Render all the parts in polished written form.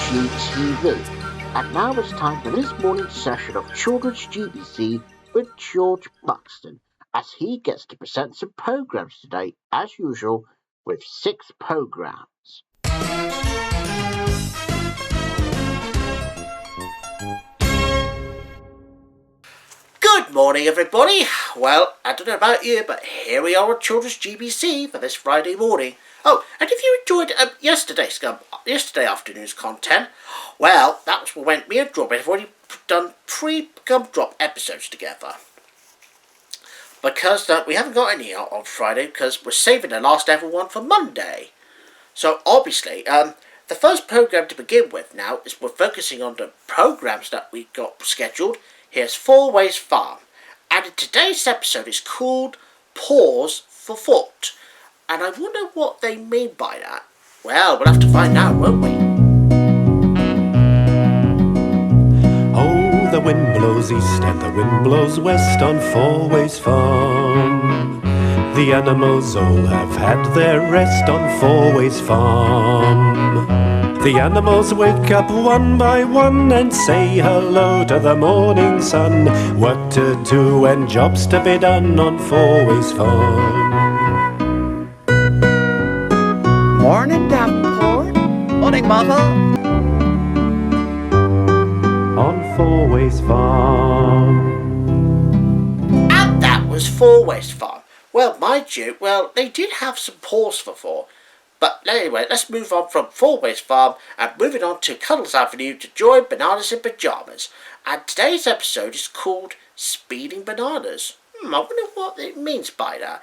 GTV. And now it's time for this morning's session of Children's GBC with George Buxton, as he gets to present some programmes today, as usual, with 6 programmes. Good morning, everybody. Well, I don't know about you, but here we are at Children's GBC for this Friday morning. Oh, and if you enjoyed yesterday afternoon's content, well, that was when me and Drop have already done 3 Gumdrop episodes together. Because we haven't got any out on Friday because we're saving the last ever one for Monday. So obviously, the first programme to begin with now is we're focusing on the programmes that we got scheduled. Here's 4 Ways Farm, and in today's episode is called Pause for Thought. And I wonder what they mean by that. Well, we'll have to find out, won't we? Oh, the wind blows east and the wind blows west on 4 Ways Farm. The animals all have had their rest on 4 Ways Farm. The animals wake up one by one and say hello to the morning sun. Work to do and jobs to be done on 4 Ways Farm. Morning, Davenport. Morning, Mother. On 4 Ways Farm. And that was 4 Ways Farm. Well, mind you, they did have some pause for 4. But anyway, let's move on from 4 Ways Farm and moving on to Cuddles Avenue to join Bananas in Pyjamas. And today's episode is called Speeding Bananas. I wonder what it means by that.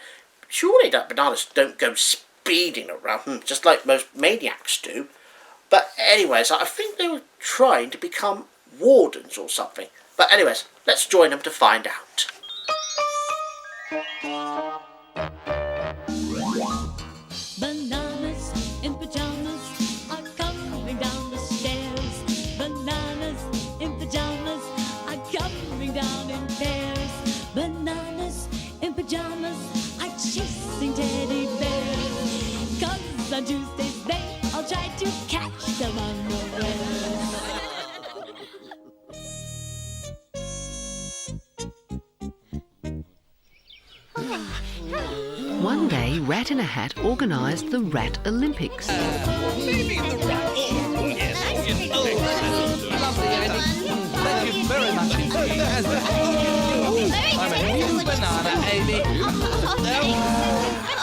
Surely that bananas don't go speeding around, just like most maniacs do. But anyways, I think they were trying to become wardens or something. But anyways, let's join them to find out. Bananas in pajamas are coming down the stairs. Bananas in pajamas are coming down in pairs. Bananas in pajamas are chasing teddy bears. 'Cause on Tuesdays they all try to catch them unawares. One day, Rat in a Hat organised the Rat Olympics. Maybe the rat. Oh, yes. Lovely, Amy. Thank you very much indeed. I'm a new banana, Amy.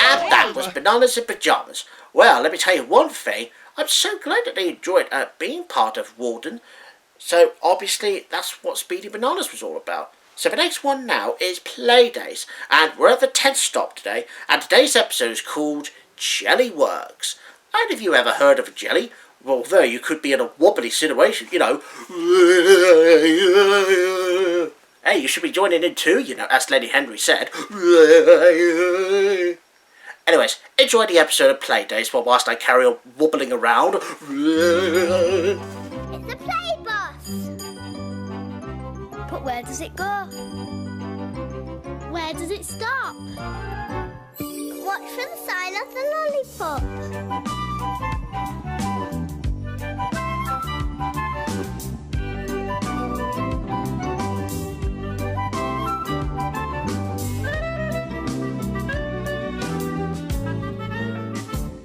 And that was Bananas in Pyjamas. Well, let me tell you one thing. I'm so glad that they enjoyed being part of Warden. So, obviously, that's what Speedy Bananas was all about. So the next one now is Playdays, and we're at the 10th stop today, and today's episode is called Jelly Works. And if you ever heard of a jelly, although you could be in a wobbly situation, you know, hey, you should be joining in too, you know, as Lenny Henry said. Anyways, enjoy the episode of Playdays whilst I carry on wobbling around. It's the play bus! But where does it go? Where does it stop? Watch for the sign of the lollipop.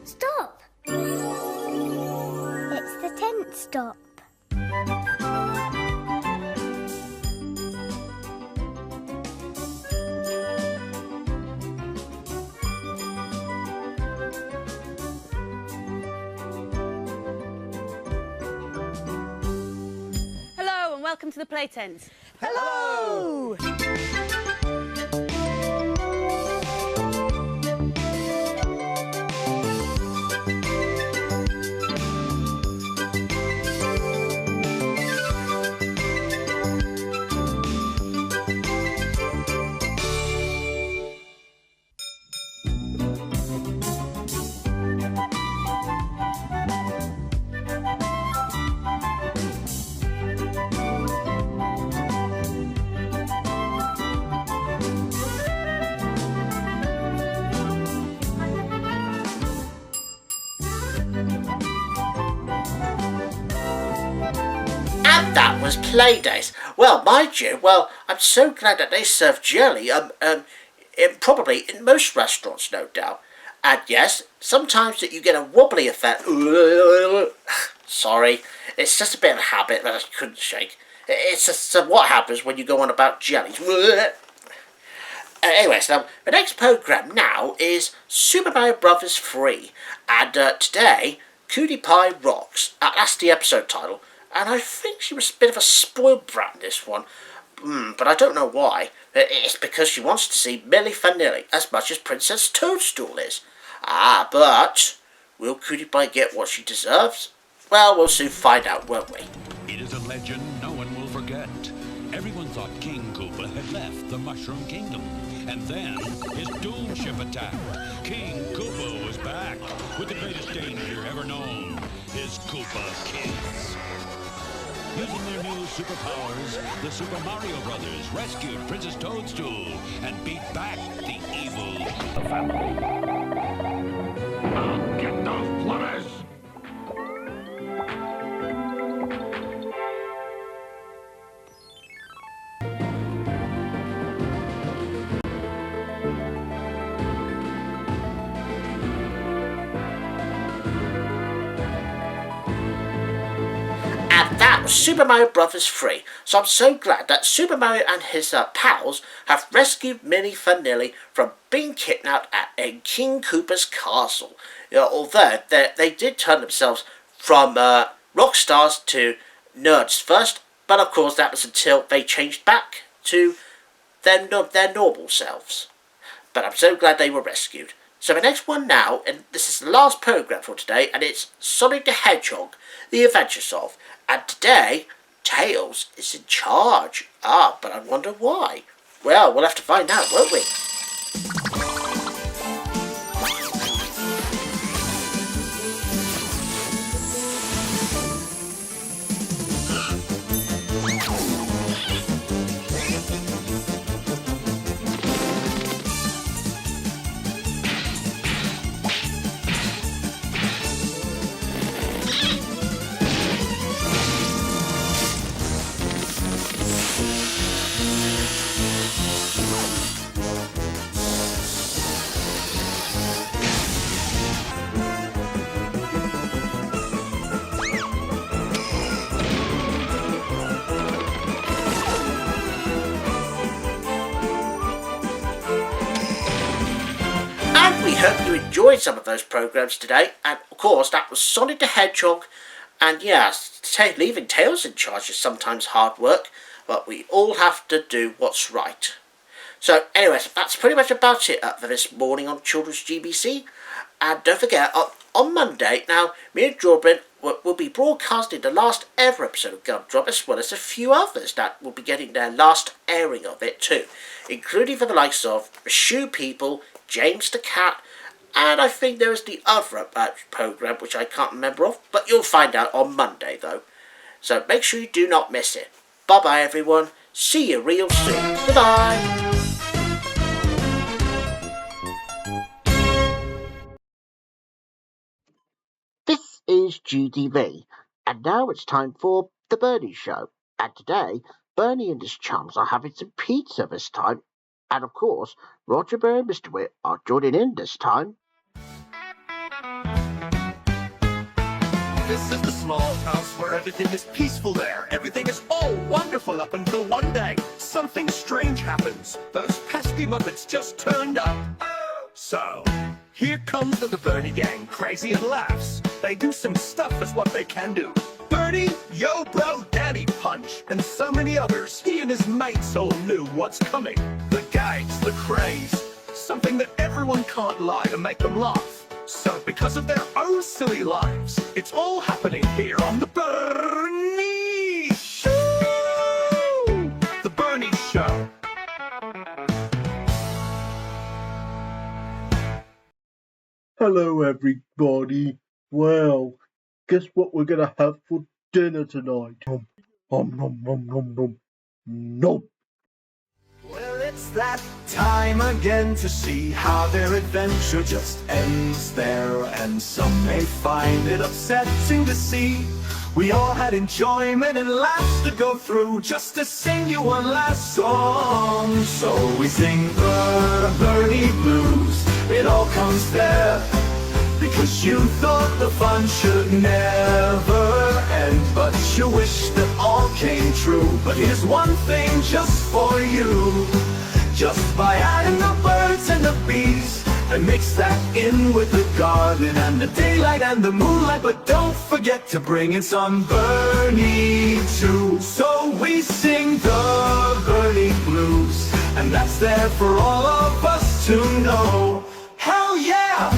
Stop! It's the 10th stop. Welcome to the play tent. Hello! was play days. Well, mind you, I'm so glad that they serve jelly, probably in most restaurants, no doubt. And yes, sometimes that you get a wobbly effect. Sorry, it's just a bit of a habit that I couldn't shake. It's just what happens when you go on about jellies. Anyway, so the next programme now is Super Mario Brothers 3. And today, Cutie Pie rocks. That's the episode title. And I think she was a bit of a spoiled brat in this one. But I don't know why. It's because she wants to see Milli Vanilli as much as Princess Toadstool is. But will Cutie Pie get what she deserves? Well, we'll soon find out, won't we? It is a legend no one will forget. Everyone thought King Koopa had left the Mushroom Kingdom. And then his doom ship attacked. King Koopa was back with the greatest danger ever known, his Koopa kids. Using their new superpowers, the Super Mario Brothers rescued Princess Toadstool and beat back the evil of the family. I'll get those plumbers! Super Mario Brothers 3. So I'm so glad that Super Mario and his pals have rescued Milli Vanilli from being kidnapped at King Koopa's castle. Although they did turn themselves from rock stars to nerds first, but of course that was until they changed back to their normal selves. But I'm so glad they were rescued. So the next one now, and this is the last programme for today, and it's Sonic the Hedgehog, The Adventures of. And today, Tails is in charge. But I wonder why. Well, we'll have to find out, won't we? Hope you enjoyed some of those programmes today, and of course that was Sonic the Hedgehog, and yes, leaving Tails in charge is sometimes hard work, but we all have to do what's right. So anyways, that's pretty much about it for this morning on Children's GBC, and don't forget, on Monday, now me and Jordan will be broadcasting the last ever episode of Gumdrop, as well as a few others that will be getting their last airing of it too, including for the likes of Shoe People, James the Cat, and I think there is the other programme which I can't remember of, but you'll find out on Monday though. So make sure you do not miss it. Bye bye everyone, see you real soon. Goodbye. This is GTV, and now it's time for The Bernie Show. And today, Bernie and his chums are having some pizza this time. And of course, Roger Bear and Mr. Wit are joining in this time. This is the small house where everything is peaceful there. Everything is all wonderful up until one day something strange happens. Those pesky Muppets just turned up. So, here comes the Bernie gang, crazy and laughs. They do some stuff as what they can do. Bernie, Yo Bro, Daddy Punch, and so many others. He and his mates all knew what's coming. The gags, the craze, something that everyone can't lie to make them laugh. So because of their own silly lives, it's all happening here on The Bernie Show! The Bernie Show. Hello everybody. Well, guess what we're gonna have for dinner tonight? Nom nom nom nom nom nom. Well, it's that time again to see how their adventure just ends there. And some may find it upsetting to see We all had enjoyment and laughs to go through just to sing you one last song. So we sing the Bernie Blues. It all comes there because you thought the fun should never end, but you wish that all came true. But here's one thing just for you. Just by adding the birds and the bees and mix that in with the garden and the daylight and the moonlight. But don't forget to bring in some Bernie too. So we sing the Bernie Blues, and that's there for all of us to know. Hell yeah!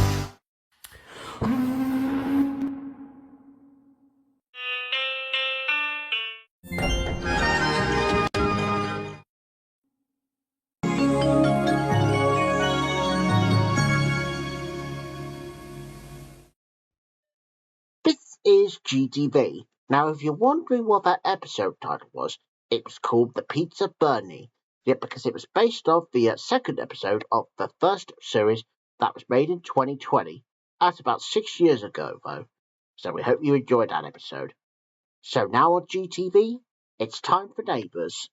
This is GTV. Now, if you're wondering what that episode title was, it was called The Pizza Bernie. Yet because it was based off the second episode of the first series that was made in 2020. That's about 6 years ago, though. So we hope you enjoyed that episode. So now on GTV, it's time for Neighbours.